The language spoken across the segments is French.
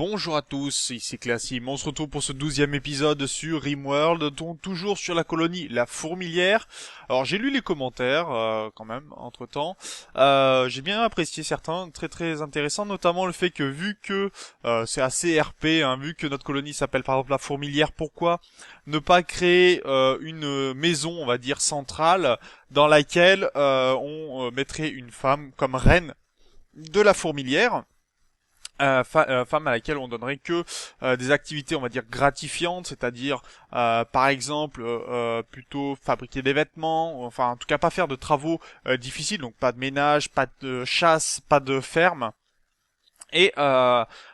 Bonjour à tous, ici Classim. On se retrouve pour ce 12e épisode sur Rimworld, donc toujours sur la colonie La Fourmilière. Alors j'ai lu les commentaires quand même entre temps. J'ai bien apprécié certains, très très intéressants, notamment le fait que vu que c'est assez RP, hein, vu que notre colonie s'appelle par exemple La Fourmilière, pourquoi ne pas créer une maison, on va dire centrale, dans laquelle on mettrait une femme comme reine de la Fourmilière. Femme à laquelle on donnerait que des activités, on va dire, gratifiantes, c'est-à-dire, par exemple, plutôt fabriquer des vêtements, enfin, en tout cas, pas faire de travaux difficiles, donc pas de ménage, pas de chasse, pas de ferme, et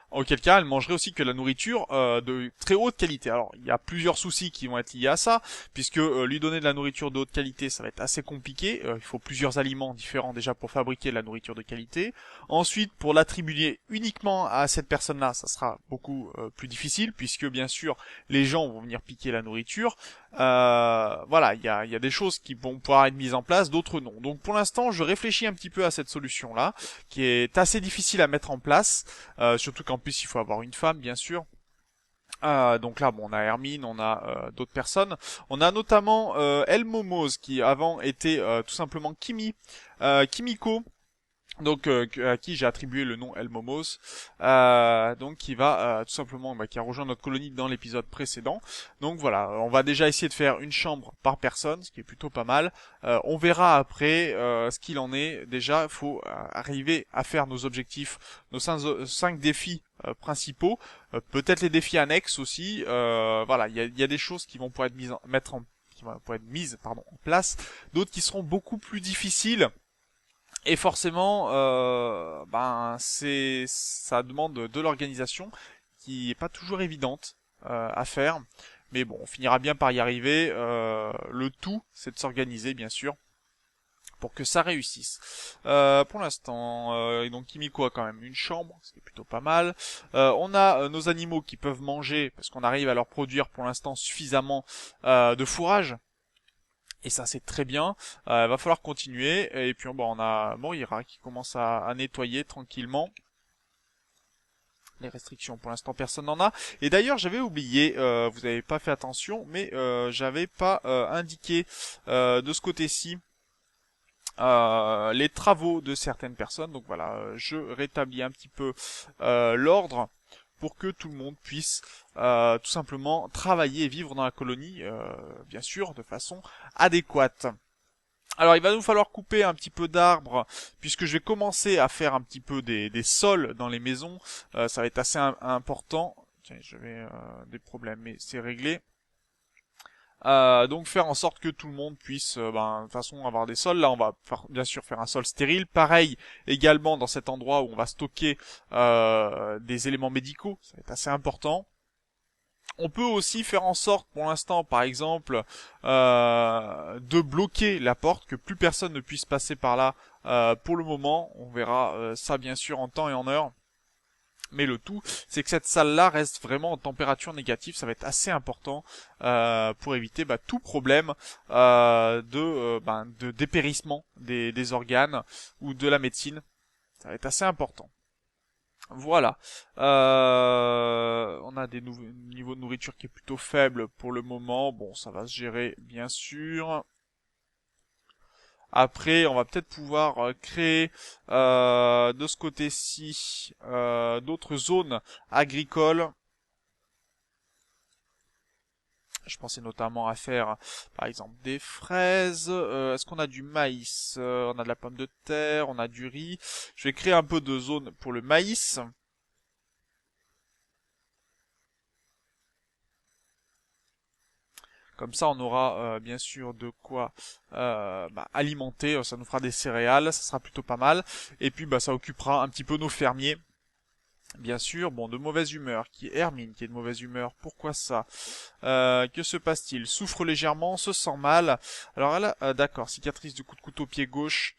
auquel cas elle mangerait aussi que la nourriture de très haute qualité. Alors il y a plusieurs soucis qui vont être liés à ça, puisque lui donner de la nourriture de haute qualité ça va être assez compliqué, il faut plusieurs aliments différents déjà pour fabriquer de la nourriture de qualité. Ensuite pour l'attribuer uniquement à cette personne-là, ça sera beaucoup plus difficile, puisque bien sûr les gens vont venir piquer la nourriture. Voilà, il y a des choses qui vont pouvoir être mises en place, d'autres non. Donc pour l'instant je réfléchis un petit peu à cette solution-là, qui est assez difficile à mettre en place, surtout qu'en plus il faut avoir une femme bien sûr. Donc là, bon, on a Hermine, on a d'autres personnes. On a notamment El Momoz qui avant était tout simplement Kimiko. Donc à qui j'ai attribué le nom El Momos, donc qui va tout simplement, qui a rejoint notre colonie dans l'épisode précédent. Donc voilà, on va déjà essayer de faire une chambre par personne, ce qui est plutôt pas mal. On verra après ce qu'il en est. Déjà, il faut arriver à faire nos objectifs, nos 5 défis principaux, peut-être les défis annexes aussi. Voilà, il y a des choses qui vont pouvoir être mises en place, d'autres qui seront beaucoup plus difficiles. Et forcément, ça demande de l'organisation qui est pas toujours évidente à faire. Mais bon, on finira bien par y arriver. Le tout, c'est de s'organiser, bien sûr, pour que ça réussisse. Pour l'instant, donc Kimiko a quand même une chambre, ce qui est plutôt pas mal. On a nos animaux qui peuvent manger, parce qu'on arrive à leur produire pour l'instant suffisamment de fourrage. Et ça c'est très bien, va falloir continuer, et puis bon, on a Moira qui commence à nettoyer tranquillement. Les restrictions pour l'instant personne n'en a. Et d'ailleurs j'avais oublié, vous n'avez pas fait attention, mais j'avais pas indiqué de ce côté-ci les travaux de certaines personnes. Donc voilà, je rétablis un petit peu l'ordre pour que tout le monde puisse tout simplement travailler et vivre dans la colonie, bien sûr, de façon adéquate. Alors il va nous falloir couper un petit peu d'arbres, puisque je vais commencer à faire un petit peu des sols dans les maisons. Ça va être assez important. Tiens, j'avais des problèmes, mais c'est réglé. Donc faire en sorte que tout le monde puisse de toute façon avoir des sols. Là on va bien sûr faire un sol stérile. Pareil également dans cet endroit où on va stocker des éléments médicaux, ça va être assez important. On peut aussi faire en sorte pour l'instant par exemple de bloquer la porte, que plus personne ne puisse passer par là pour le moment. On verra ça bien sûr en temps et en heure. Mais le tout, c'est que cette salle-là reste vraiment en température négative. Ça va être assez important pour éviter tout problème de dépérissement des organes ou de la médecine. Ça va être assez important. Voilà. On a des niveaux de nourriture qui est plutôt faible pour le moment. Bon, ça va se gérer bien sûr. Après, on va peut-être pouvoir créer de ce côté-ci d'autres zones agricoles. Je pensais notamment à faire, par exemple, des fraises. Est-ce qu'on a du maïs? On a de la pomme de terre, on a du riz. Je vais créer un peu de zone pour le maïs. Comme ça, on aura bien sûr de quoi alimenter. Ça nous fera des céréales, ça sera plutôt pas mal. Et puis, ça occupera un petit peu nos fermiers. Bien sûr, bon, de mauvaise humeur, qui est Hermine, qui est de mauvaise humeur. Pourquoi ça? Que se passe-t-il? Souffre légèrement, se sent mal. Alors elle, d'accord, cicatrice de coup de couteau pied gauche.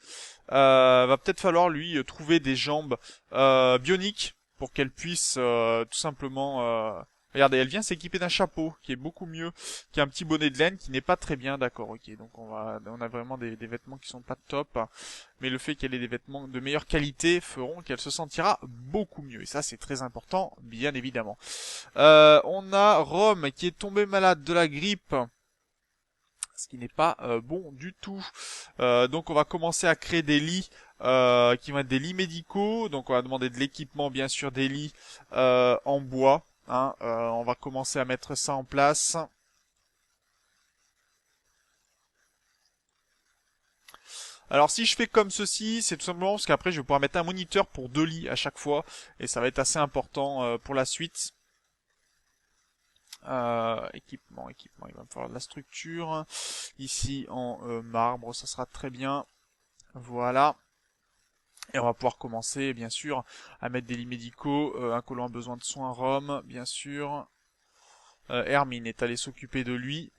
Va peut-être falloir lui trouver des jambes bioniques pour qu'elle puisse tout simplement Regardez, elle vient s'équiper d'un chapeau qui est beaucoup mieux qu'un petit bonnet de laine qui n'est pas très bien. D'accord, ok. Donc on a vraiment des vêtements qui sont pas top, mais le fait qu'elle ait des vêtements de meilleure qualité feront qu'elle se sentira beaucoup mieux. Et ça, c'est très important, bien évidemment. On a Rome qui est tombé malade de la grippe, ce qui n'est pas bon du tout. Donc on va commencer à créer des lits qui vont être des lits médicaux. Donc on va demander de l'équipement, bien sûr, des lits en bois. Hein. On va commencer à mettre ça en place. Alors si je fais comme ceci, c'est tout simplement parce qu'après je vais pouvoir mettre un moniteur pour 2 lits à chaque fois. Et ça va être assez important pour la suite. Équipement, il va me falloir de la structure. Ici en marbre, ça sera très bien. Voilà. Et on va pouvoir commencer, bien sûr, à mettre des lits médicaux. Un colon a besoin de soins, Rome, bien sûr. Hermine est allée s'occuper de lui.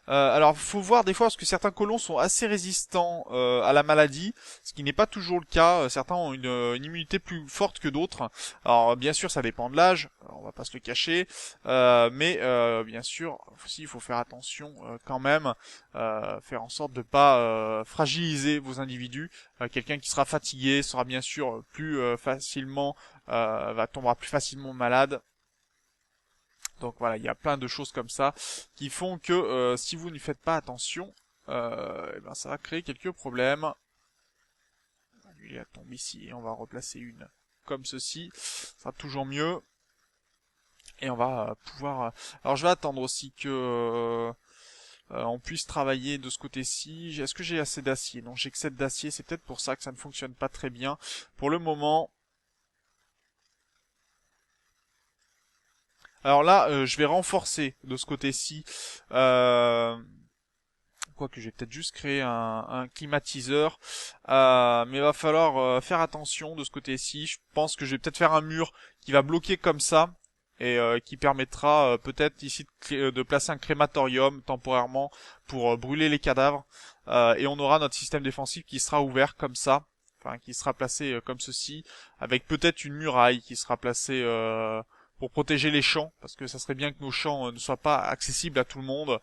Alors, faut voir des fois parce que certains colons sont assez résistants à la maladie, ce qui n'est pas toujours le cas. Certains ont une immunité plus forte que d'autres. Alors, bien sûr, ça dépend de l'âge. On va pas se le cacher, mais bien sûr, aussi, il faut faire attention quand même, faire en sorte de pas fragiliser vos individus. Quelqu'un qui sera fatigué sera bien sûr plus facilement, tombera plus facilement malade. Donc voilà, il y a plein de choses comme ça qui font que si vous ne faites pas attention, eh ben, ça va créer quelques problèmes. Lui, elle tombe ici et on va replacer une comme ceci. Ça sera toujours mieux. Et on va pouvoir... Alors je vais attendre aussi que on puisse travailler de ce côté-ci. Est-ce que j'ai assez d'acier? Non, j'ai que 7 d'acier. C'est peut-être pour ça que ça ne fonctionne pas très bien. Pour le moment... Alors là, je vais renforcer de ce côté-ci. Quoique je vais peut-être juste créer un climatiseur. Mais il va falloir faire attention de ce côté-ci. Je pense que je vais peut-être faire un mur qui va bloquer comme ça. Et qui permettra peut-être ici de placer un crématorium temporairement pour brûler les cadavres. Et on aura notre système défensif qui sera ouvert comme ça. Enfin, qui sera placé comme ceci. Avec peut-être une muraille qui sera placée pour protéger les champs, parce que ça serait bien que nos champs ne soient pas accessibles à tout le monde,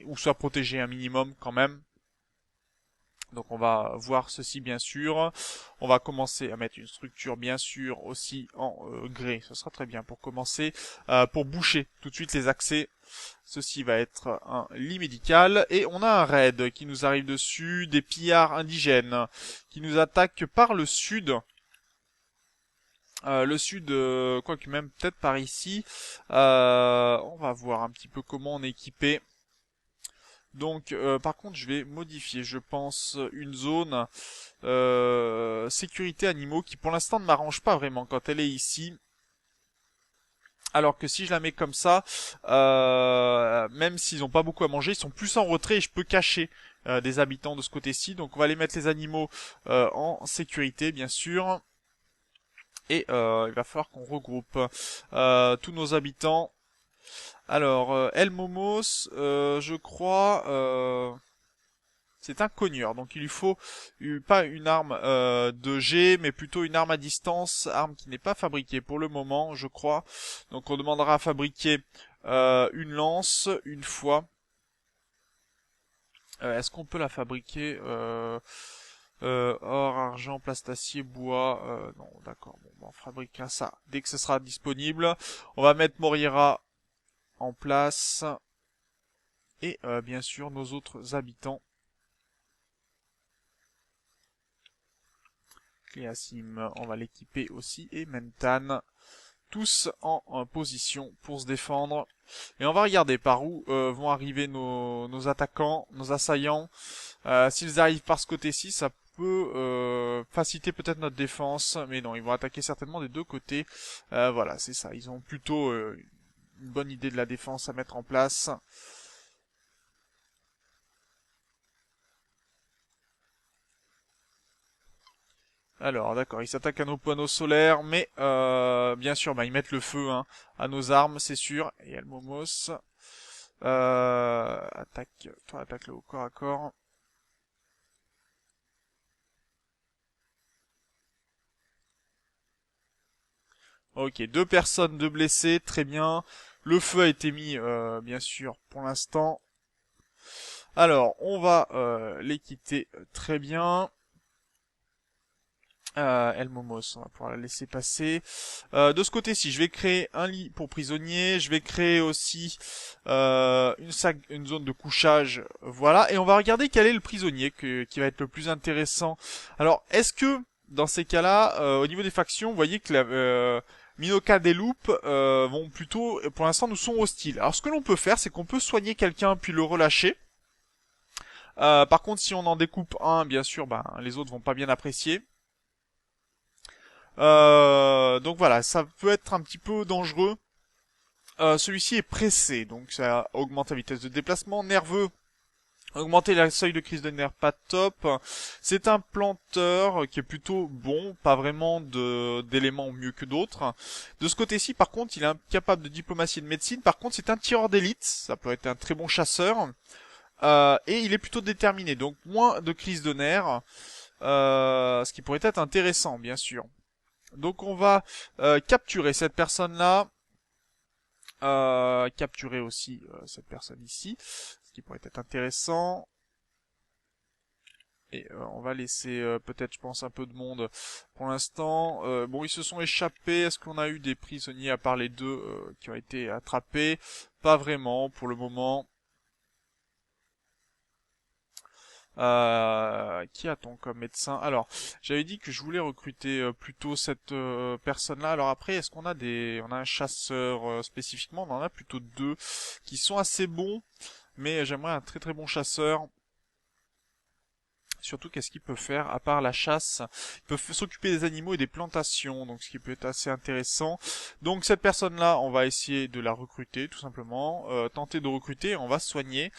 ou soient protégés un minimum quand même. Donc on va voir ceci bien sûr. On va commencer à mettre une structure bien sûr aussi en grès. Ce sera très bien pour commencer. Pour boucher tout de suite les accès. Ceci va être un lit médical. Et on a un raid qui nous arrive dessus. Des pillards indigènes qui nous attaquent par le sud. Le sud, quoique même peut-être par ici. On va voir un petit peu comment on est équipé. Donc, par contre, je vais modifier, je pense, une zone sécurité animaux qui, pour l'instant, ne m'arrange pas vraiment quand elle est ici. Alors que si je la mets comme ça, même s'ils n'ont pas beaucoup à manger, ils sont plus en retrait et je peux cacher des habitants de ce côté-ci. Donc, on va aller mettre les animaux en sécurité, bien sûr. Et il va falloir qu'on regroupe tous nos habitants. Alors, El Momos, je crois, c'est un cogneur. Donc il lui faut pas une arme de G, mais plutôt une arme à distance, arme qui n'est pas fabriquée pour le moment, je crois. Donc on demandera à fabriquer une lance une fois. Est-ce qu'on peut la fabriquer or, argent, plastacier, bois. Non, d'accord. Bon, on fabriquera ça dès que ce sera disponible. On va mettre Moriera en place. Et bien sûr, nos autres habitants. Cléasim, on va l'équiper aussi. Et Mentan. Tous en position pour se défendre. Et on va regarder par où vont arriver nos attaquants, nos assaillants. S'ils arrivent par ce côté-ci, ça peut faciliter peut-être notre défense, mais non, ils vont attaquer certainement des deux côtés. Voilà, c'est ça. Ils ont plutôt une bonne idée de la défense à mettre en place. Alors, d'accord, ils s'attaquent à nos panneaux solaires, mais bien sûr, bah, ils mettent le feu hein, à nos armes, c'est sûr. Et Almomos, attaque, toi attaque-le au corps à corps. Ok, 2 personnes, 2 blessés, très bien. Le feu a été mis, bien sûr, pour l'instant. Alors, on va les quitter très bien. El Momos, on va pouvoir la laisser passer. De ce côté-ci, je vais créer un lit pour prisonniers. Je vais créer aussi une zone de couchage. Voilà. Et on va regarder quel est le prisonnier qui va être le plus intéressant. Alors, est-ce que, dans ces cas-là, au niveau des factions, vous voyez que Minoka des loups vont plutôt, pour l'instant, nous sont hostiles. Alors, ce que l'on peut faire, c'est qu'on peut soigner quelqu'un puis le relâcher. Par contre, si on en découpe un, bien sûr, ben, les autres vont pas bien apprécier. Donc voilà, ça peut être un petit peu dangereux. Celui-ci est pressé, donc ça augmente la vitesse de déplacement. Nerveux, augmenter la seuil de crise de nerfs, pas top. C'est un planteur qui est plutôt bon, pas vraiment d'éléments mieux que d'autres. De ce côté-ci, par contre, il est incapable de diplomatie et de médecine. Par contre, c'est un tireur d'élite, ça peut être un très bon chasseur. Et il est plutôt déterminé, donc moins de crise de nerfs, ce qui pourrait être intéressant, bien sûr. Donc on va capturer cette personne-là, capturer aussi cette personne ici, ce qui pourrait être intéressant. Et on va laisser peut-être, je pense, un peu de monde pour l'instant. Bon, ils se sont échappés. Est-ce qu'on a eu des prisonniers à part les 2 qui ont été attrapés? Pas vraiment pour le moment. Qui a-t-on comme médecin? Alors, j'avais dit que je voulais recruter plutôt cette personne-là. Alors après, est-ce qu'on a on a un chasseur spécifiquement? On en a plutôt 2 qui sont assez bons, mais j'aimerais un très très bon chasseur. Surtout, qu'est-ce qu'il peut faire à part la chasse? Il peut s'occuper des animaux et des plantations, donc ce qui peut être assez intéressant. Donc cette personne-là, on va essayer de la recruter, tout simplement. Tenter de recruter, on va soigner.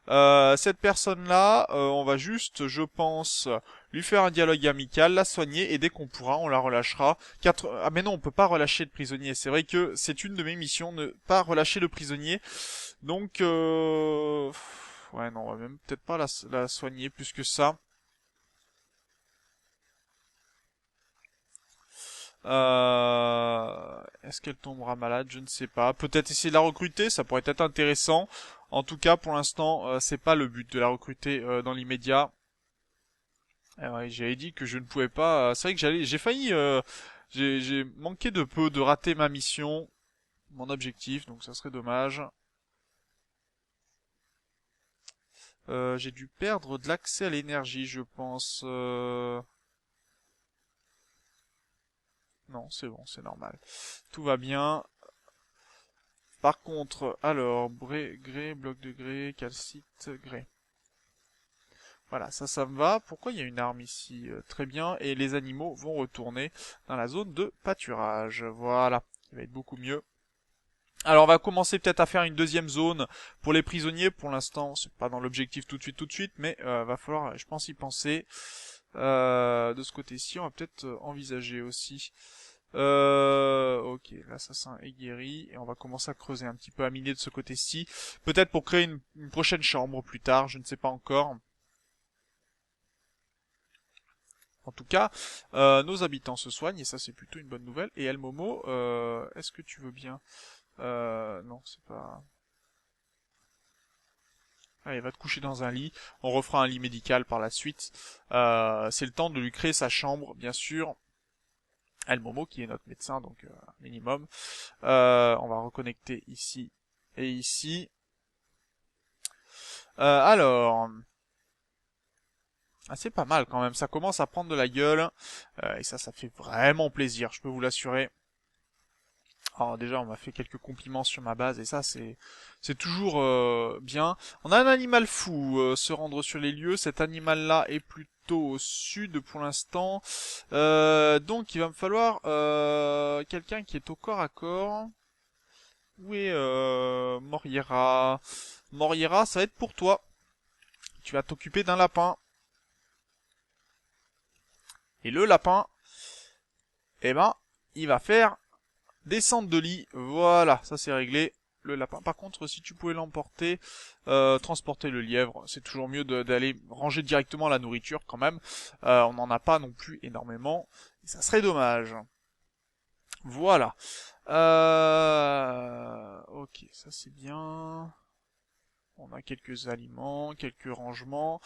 Cette personne-là, on va juste, je pense, lui faire un dialogue amical, la soigner, et dès qu'on pourra, on la relâchera. Ah mais non, on peut pas relâcher de prisonnier. C'est vrai que c'est une de mes missions, ne pas relâcher le prisonnier. Donc, ouais, non, on va même peut-être pas la soigner plus que ça. Est-ce qu'elle tombera malade? Je ne sais pas. Peut-être essayer de la recruter, ça pourrait être intéressant. En tout cas, pour l'instant, c'est pas le but de la recruter dans l'immédiat. Ouais, j'avais dit que je ne pouvais pas. C'est vrai que j'ai failli, j'ai manqué de peu de rater ma mission, mon objectif, donc ça serait dommage. J'ai dû perdre de l'accès à l'énergie, je pense. Non, c'est bon, c'est normal. Tout va bien. Par contre, alors, grès, bloc de grès, calcite, grès. Voilà, ça me va. Pourquoi il y a une arme ici? Très bien. Et les animaux vont retourner dans la zone de pâturage. Voilà, qui va être beaucoup mieux. Alors on va commencer peut-être à faire une deuxième zone pour les prisonniers. Pour l'instant, c'est pas dans l'objectif tout de suite, mais va falloir, je pense, y penser. De ce côté-ci, on va peut-être envisager aussi. Ok, l'assassin est guéri et on va commencer à creuser un petit peu, à miner de ce côté-ci. Peut-être pour créer une prochaine chambre plus tard, je ne sais pas encore. En tout cas, nos habitants se soignent et ça c'est plutôt une bonne nouvelle. Et El Momo, est-ce que tu veux bien? Non, c'est pas... Allez, va te coucher dans un lit. On refera un lit médical par la suite. C'est le temps de lui créer sa chambre, bien sûr. El Momo qui est notre médecin, donc minimum. On va reconnecter ici et ici. Alors... Ah, c'est pas mal quand même, ça commence à prendre de la gueule. Et ça fait vraiment plaisir, je peux vous l'assurer. Alors déjà, on m'a fait quelques compliments sur ma base et ça, c'est toujours bien. On a un animal fou, se rendre sur les lieux. Cet animal-là est plutôt au sud pour l'instant. Donc il va me falloir quelqu'un qui est au corps à corps. Où est Moriera? Moriera, ça va être pour toi. Tu vas t'occuper d'un lapin. Et le lapin, eh ben, il va faire descendre de lit. Voilà, ça c'est réglé. Le lapin. Par contre, si tu pouvais l'emporter, transporter le lièvre, c'est toujours mieux d'aller ranger directement la nourriture quand même. On n'en a pas non plus énormément. Et ça serait dommage. Voilà. Ok, ça c'est bien. On a quelques aliments, quelques rangements.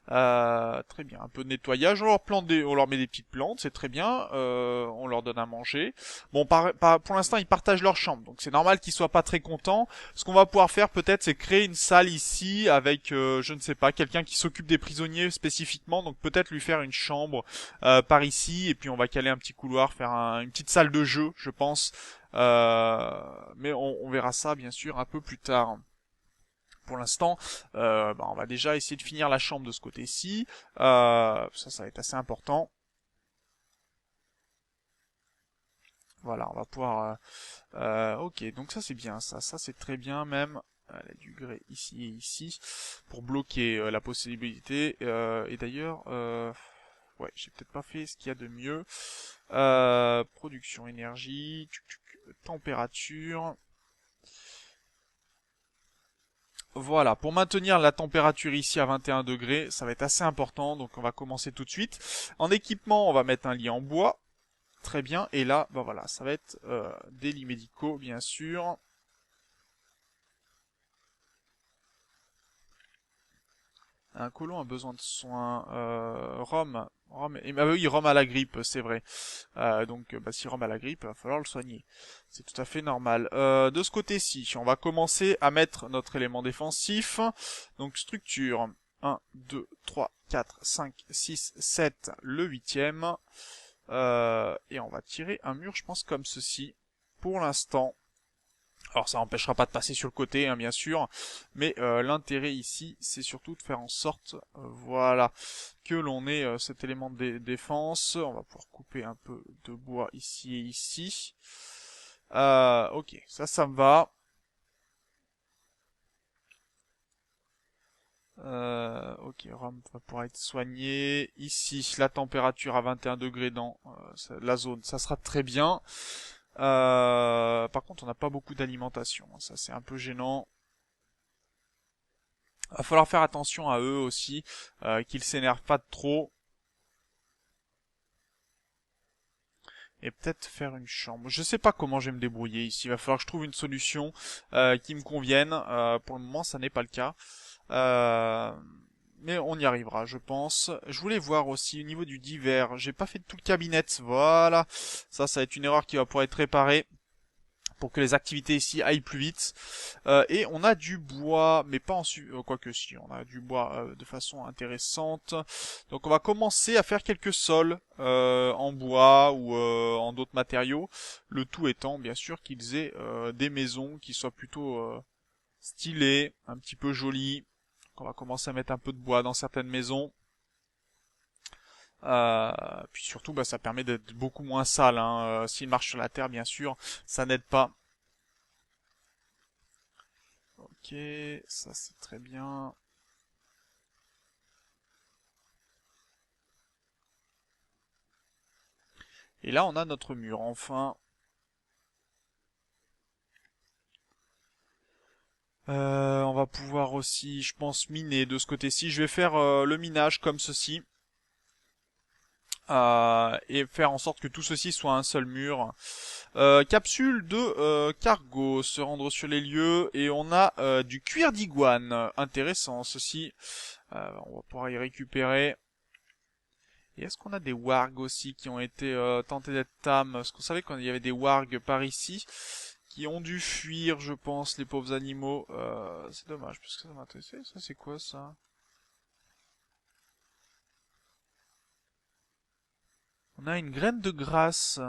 Très bien, un peu de nettoyage. On leur met des petites plantes, c'est très bien. On leur donne à manger. Bon, pour l'instant, ils partagent leur chambre, donc c'est normal qu'ils soient pas très contents. Ce qu'on va pouvoir faire peut-être, c'est créer une salle ici avec, je ne sais pas, quelqu'un qui s'occupe des prisonniers spécifiquement. Donc peut-être lui faire une chambre par ici, et puis on va caler un petit couloir, faire une petite salle de jeu, je pense. Mais on verra ça bien sûr un peu plus tard. Pour l'instant, on va déjà essayer de finir la chambre de ce côté-ci. Ça va être assez important. Voilà, on va pouvoir... ok, donc ça c'est bien, ça c'est très bien même. Elle a du grès ici et ici pour bloquer la possibilité. Et d'ailleurs, ouais, j'ai peut-être pas fait ce qu'il y a de mieux. Production énergie, température. Voilà, pour maintenir la température ici à 21 degrés, ça va être assez important, donc on va commencer tout de suite. En équipement, on va mettre un lit en bois, très bien, et là, bah voilà, ça va être des lits médicaux, bien sûr. Un colon a besoin de soins. Rome, bah oui, Rome a la grippe, c'est vrai. Donc, bah, si Rome a la grippe, il va falloir le soigner. C'est tout à fait normal. De ce côté-ci, on va commencer à mettre notre élément défensif. Donc, structure. 1, 2, 3, 4, 5, 6, 7, le huitième. Et on va tirer un mur, je pense, comme ceci. Pour l'instant. Alors ça n'empêchera pas de passer sur le côté, hein, bien sûr, mais l'intérêt ici, c'est surtout de faire en sorte, voilà, que l'on ait cet élément de défense. On va pouvoir couper un peu de bois ici et ici. Ok, ça me va. Ok, Rome va pouvoir être soigné. Ici, la température à 21 degrés dans la zone, ça sera très bien. Par contre, on n'a pas beaucoup d'alimentation, hein, ça c'est un peu gênant. Va falloir faire attention à eux aussi, qu'ils s'énervent pas trop. Et peut-être faire une chambre. Je sais pas comment je vais me débrouiller ici. Il va falloir que je trouve une solution qui me convienne. Pour le moment, ça n'est pas le cas. Euh, mais on y arrivera, je pense. Je voulais voir aussi au niveau du divers. J'ai pas fait tout le cabinet. Voilà. Ça va être une erreur qui va pouvoir être réparée pour que les activités ici aillent plus vite. Et on a du bois, mais pas en quoique si, on a du bois de façon intéressante. Donc on va commencer à faire quelques sols en bois ou en d'autres matériaux. Le tout étant bien sûr qu'ils aient des maisons qui soient plutôt stylées, un petit peu jolies. Donc on va commencer à mettre un peu de bois dans certaines maisons. Puis surtout, bah, ça permet d'être beaucoup moins sale. Hein. S'il marche sur la terre, bien sûr, ça n'aide pas. Ok, ça c'est très bien. Et là, on a notre mur, enfin. On va pouvoir aussi, je pense, miner de ce côté-ci. Je vais faire le minage comme ceci. Et faire en sorte que tout ceci soit un seul mur. Capsule de cargo, se rendre sur les lieux. Et on a du cuir d'iguane. Intéressant, ceci. On va pouvoir y récupérer. Et est-ce qu'on a des wargs aussi qui ont été tentés d'être tames? Parce qu'on savait qu'il y avait des wargs par ici qui ont dû fuir, je pense, les pauvres animaux. C'est dommage, parce que ça m'intéressait. Ça, c'est quoi, ça? On a une graine de grâce.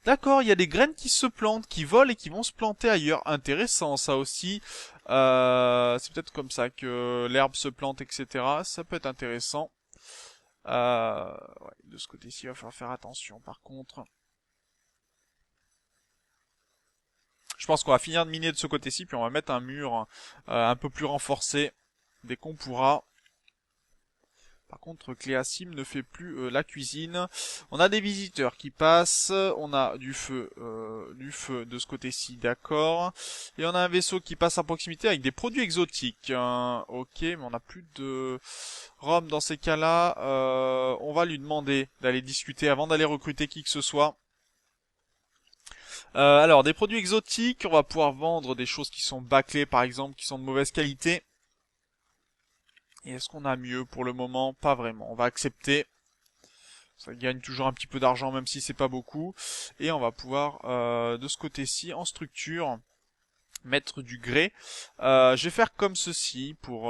D'accord, il y a des graines qui se plantent, qui volent et qui vont se planter ailleurs. Intéressant, ça aussi. C'est peut-être comme ça que l'herbe se plante, etc. Ça peut être intéressant. Ouais, de ce côté-ci, il va falloir faire attention, par contre. Je pense qu'on va finir de miner de ce côté-ci, puis on va mettre un mur un peu plus renforcé dès qu'on pourra. Par contre, Cléasim ne fait plus la cuisine. On a des visiteurs qui passent. On a du feu de ce côté-ci, d'accord. Et on a un vaisseau qui passe à proximité avec des produits exotiques. Ok, mais on n'a plus de Rome dans ces cas-là. On va lui demander d'aller discuter avant d'aller recruter qui que ce soit. Alors, des produits exotiques, on va pouvoir vendre des choses qui sont bâclées, par exemple, qui sont de mauvaise qualité. Et est-ce qu'on a mieux pour le moment? Pas vraiment. On va accepter. Ça gagne toujours un petit peu d'argent, même si c'est pas beaucoup. Et on va pouvoir, de ce côté-ci, en structure, mettre du grès. Je vais faire comme ceci pour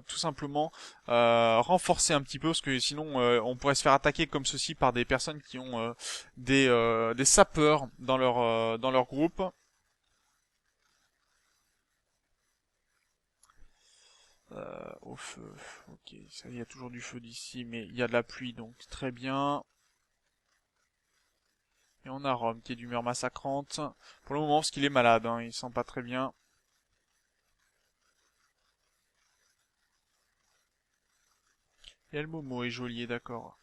tout simplement renforcer un petit peu, parce que sinon on pourrait se faire attaquer comme ceci par des personnes qui ont des sapeurs dans leur groupe. Au feu, ok, ça, il y a toujours du feu d'ici, mais il y a de la pluie, donc très bien. Et on a Rome qui est d'humeur massacrante. Pour le moment, parce qu'il est malade, hein, il sent pas très bien. Et El Momo est geôlier, d'accord.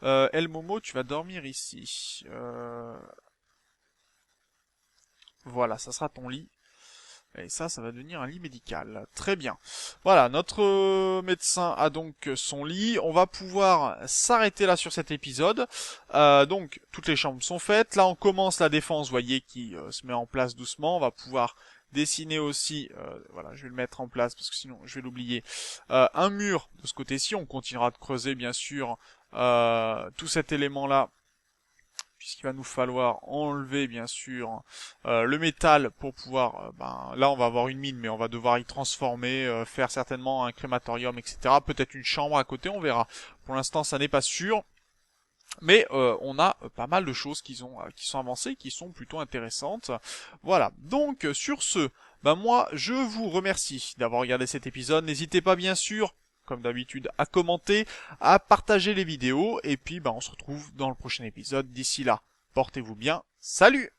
El Momo, tu vas dormir ici. Voilà, ça sera ton lit. Et ça va devenir un lit médical. Très bien. Voilà, notre médecin a donc son lit. On va pouvoir s'arrêter là sur cet épisode. Donc, toutes les chambres sont faites. Là, on commence la défense, vous voyez, qui se met en place doucement. On va pouvoir dessiner aussi, voilà, je vais le mettre en place parce que sinon je vais l'oublier, un mur de ce côté-ci. On continuera de creuser, bien sûr, tout cet élément-là, puisqu'il va nous falloir enlever bien sûr le métal pour pouvoir, là on va avoir une mine mais on va devoir y transformer, faire certainement un crématorium, etc. Peut-être une chambre à côté, on verra. Pour l'instant ça n'est pas sûr. Mais on a pas mal de choses qui sont avancées, qui sont plutôt intéressantes. Voilà, donc sur ce, moi je vous remercie d'avoir regardé cet épisode. N'hésitez pas bien sûr, comme d'habitude, à commenter, à partager les vidéos, et puis on se retrouve dans le prochain épisode. D'ici là, portez-vous bien, salut!